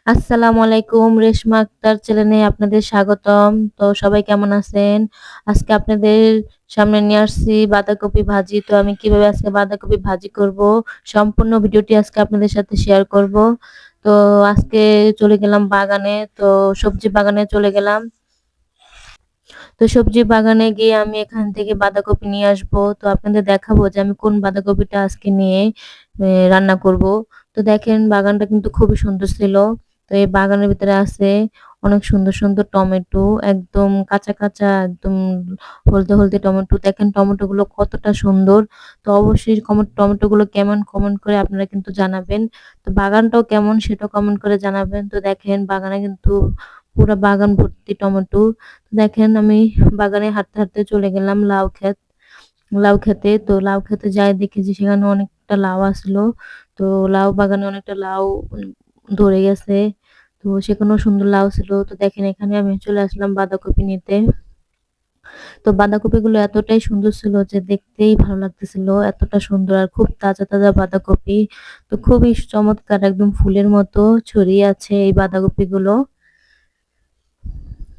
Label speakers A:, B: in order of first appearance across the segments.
A: আসসালামু আলাইকুম। রেশমা আক্তার চ্যানেলে আপনাদের স্বাগতম। তো সবাই কেমন আছেন? আজকে আপনাদের সামনে নিয়ে আসছি বাঁধাকপি ভাজি। তো আমি কিভাবে আজকে বাঁধাকপি ভাজি করব, সম্পূর্ণ ভিডিওটি আজকে আপনাদের সাথে শেয়ার করব। তো আজকে চলে গেলাম বাগানে। তো সবজি বাগানে চলে গেলাম। তো সবজি বাগানে গিয়ে আমি এখান থেকে বাঁধাকপি নিয়ে আসবো। তো আপনাদের দেখাবো যে আমি কোন বাঁধাকপিটা আজকে নিয়ে রান্না করব। তো দেখেন বাগানটা কিন্তু খুবই সুন্দর ছিল। তো এই বাগানের ভিতরে আছে অনেক সুন্দর সুন্দর টমেটো, একদম কাঁচা কাঁচা, একদম হলদে হলদে টমেটো। দেখেন টমেটো গুলো কতটা সুন্দর। তো অবশ্যই টমেটো গুলো কেমন কমেন্ট করে আপনারা কিন্তু জানাবেন। তো বাগানটাও কেমন সেটাও কমেন্ট করে জানাবেন। তো দেখেন বাগানে কিন্তু পুরা বাগান ভর্তি টমেটো। দেখেন আমি বাগানে হাঁটতে হাঁটতে চলে গেলাম লাউ খেতে। তো লাউ খেতে যাই দেখি যে সেখানে অনেকটা লাউ আসলো। তো লাউ বাগানে অনেকটা লাউ ধরে গেছে। তো সেখানেও সুন্দর লাউ ছিল। তো দেখেন এখানে আমি চলে আসলাম বাঁধাকপি নিতে। তো বাঁধাকপি গুলো এতটাই সুন্দর ছিল যে দেখতেই ভালো লাগতেছিল, এতটা সুন্দর আর খুব তাজা তাজা বাঁধাকপি। তো খুবই চমৎকার, একদম ফুলের মতো ছড়িয়ে আছে এই বাঁধাকপি গুলো।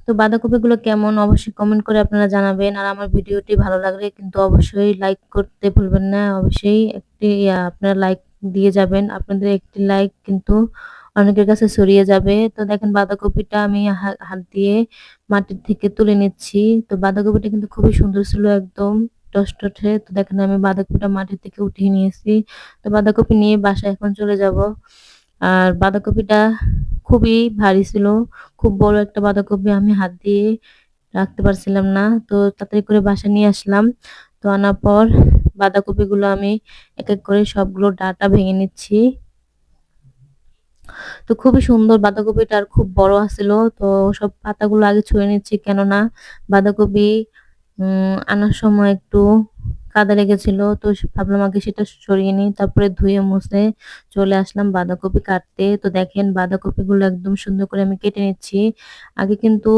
A: তো বাঁধাকপিগুলো কেমন অবশ্যই কমেন্ট করে আপনারা জানাবেন। আর আমার ভিডিওটি ভালো লাগলে কিন্তু অবশ্যই লাইক করতে ভুলবেন না। অবশ্যই একটি আপনারা লাইক দিয়ে যাবেন। আপনাদের একটি লাইক কিন্তু অনেকের কাছে ছড়িয়ে যাবে। তো দেখেন বাঁধাকপিটা আমি হাত দিয়ে মাটির থেকে তুলে নিচ্ছি। তো বাঁধাকপিটা কিন্তু খুবই সুন্দর ছিল, একদম টসটসে। তো দেখেন আমি বাঁধাকপিটা মাটি থেকে উঠিয়ে নিয়েছি। তো বাঁধাকপি নিয়ে বাসায় এখন চলে যাব। আর বাঁধাকপিটা খুবই ভারী ছিল। খুব বড় একটা বাঁধাকপি আমি হাত দিয়ে রাখতে পারছিলাম না। তো তাড়াতাড়ি করে বাসায় নিয়ে আসলাম। তো আনার পর বাঁধাকপিগুলো আমি এক এক করে সবগুলো ডাঁটা ভেঙে নিচ্ছি। তো খুবই সুন্দর বাঁধাকপিটা, আর খুব বড় আছিল। তো সব পাতাগুলো আগে ছুঁয়ে নিচ্ছি, কেননা বাঁধাকপি আনার সময় একটু কাদা লেগেছিল। তো ভাবলাম আগে সেটা সরিয়ে নিই, তারপরে ধুয়ে মুছে চলে আসলাম বাঁধাকপি কাটতে। তো দেখেন বাঁধাকপিগুলো একদম সুন্দর করে আমি কেটে নিচ্ছি। আগে কিন্তু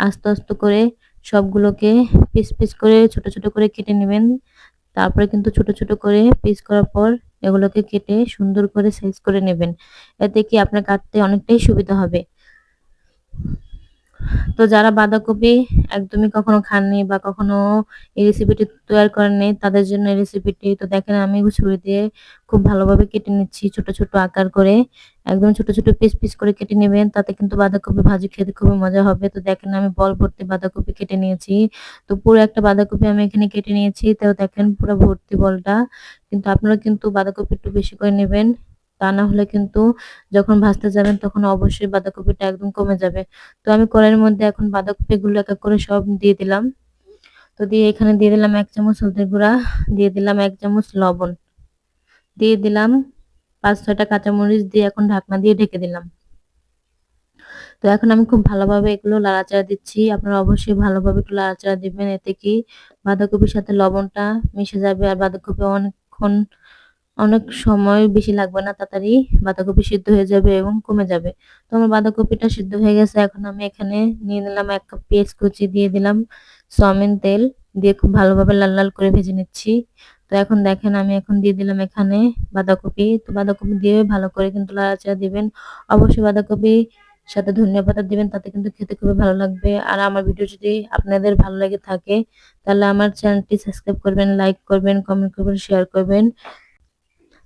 A: আস্তে আস্তে করে সবগুলোকে পিস পিস করে ছোট ছোট করে কেটে নেবেন। তারপরে কিন্তু ছোট ছোট করে পিস করার পর এগুলোকে কেটে সুন্দর করে সাইজ করে নেবেন। এতে কি আপনার কাটতে অনেকটাই সুবিধা হবে। তো যারা বাঁধাকপি একদমই কখনো খাননি বা কখনো এই রেসিপিটি তৈরি করেননি তাদের জন্য এই রেসিপিটি। তো দেখেন আমি ছুরি দিয়ে খুব ভালোভাবে কেটে নিচ্ছি ছোট ছোট আকার করে। একদম ছোট ছোট পিস পিস করে কেটে নেবেন, তাতে কিন্তু বাঁধাকপি ভাজি খেতে খুবই মজা হবে। তো দেখেন আমি বল ভর্তি বাঁধাকপি কেটে নিয়েছি। তো পুরো একটা বাঁধাকপি আমি এখানে কেটে নিয়েছি। তো দেখেন পুরো ভর্তি বলটা। কিন্তু আপনারা কিন্তু বাঁধাকপি একটু বেশি করে নেবেন। তা না হলে কিন্তু যখন ভাজতে যাবেন তখন অবশ্যই বাঁধাকপিটা একদম কমে যাবে। তো আমি কড়াইয়ের মধ্যে এখন বাঁধাকপিগুলো এক এক করে সব দিয়ে দিলাম। তো দিয়ে এখানে দিয়ে দিলাম ১ চামচ হলদের গুঁড়া, দিয়ে দিলাম ১ চামচ লবণ, দিয়ে দিলাম ৫-৬ টা কাঁচামরিচ দিয়ে এখন ঢাকনা দিয়ে ঢেকে দিলাম। তো এখন আমি খুব ভালোভাবে এগুলো নাড়াচাড়া দিচ্ছি। আপনারা অবশ্যই ভালোভাবে একটু নাড়াচাড়া দিবেন। এতে কি বাঁধাকপির সাথে লবণটা মিশে যাবে আর বাঁধাকপি অনেক সময় বেশি লাগবে না, তাড়াতাড়ি বাঁধাকপি সিদ্ধ হয়ে যাবে এবং কমে যাবে। তো আমার বাঁধাকপিটা সিদ্ধ হয়ে গেছে। এখন আমি এখানে নিয়ে নিলাম ১ কাপ পেঁয়াজ কুচি, দিয়ে দিলাম সয়াবিন তেল, দিয়ে খুব ভালোভাবে লাল লাল করে ভেজে নিচ্ছি। তো এখন দেখেন আমি এখন দিয়ে দিলাম এখানে বাঁধাকপি। তো বাঁধাকপি দিয়ে ভালো করে কিন্তু নাড়াচাড়া দিবেন। অবশ্যই বাঁধাকপি সাথে ধনিয়া পাতা দিবেন, তাতে কিন্তু খেতে খুবই ভালো লাগবে। আর আমার ভিডিও যদি আপনাদের ভালো লেগে থাকে তাহলে আমার চ্যানেলটি সাবস্ক্রাইব করবেন, লাইক করবেন, কমেন্ট করবেন, শেয়ার করবেন।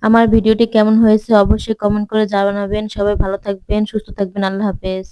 A: আমার ভিডিওটি কেমন হয়েছে অবশ্যই কমেন্ট করে জানাবেন। সবাই ভালো থাকবেন, সুস্থ থাকবেন। আল্লাহ হাফেজ।